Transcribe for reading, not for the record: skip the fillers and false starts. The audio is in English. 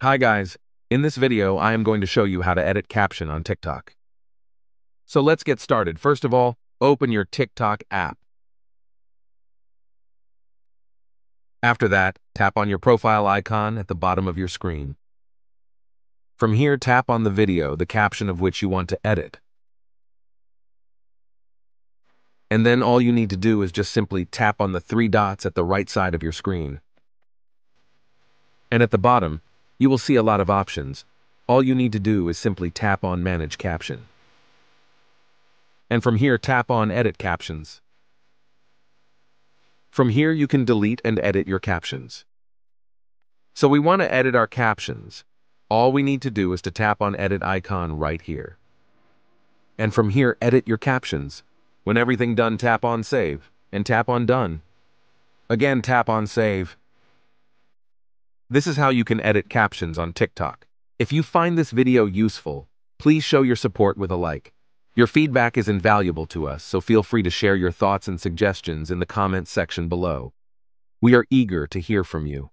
Hi guys, in this video I am going to show you how to edit caption on TikTok. So let's get started. First of all, open your TikTok app. After that, tap on your profile icon at the bottom of your screen. From here, tap on the video, the caption of which you want to edit. And then all you need to do is just simply tap on the three dots at the right side of your screen. And at the bottom, you will see a lot of options. All you need to do is simply tap on Manage Caption. And from here, tap on Edit Captions. From here, you can delete and edit your captions. So we want to edit our captions. All we need to do is to tap on Edit icon right here. And from here, edit your captions. When everything done, tap on Save and tap on Done. Again, tap on Save. This is how you can edit captions on TikTok. If you find this video useful, please show your support with a like. Your feedback is invaluable to us, so feel free to share your thoughts and suggestions in the comments section below. We are eager to hear from you.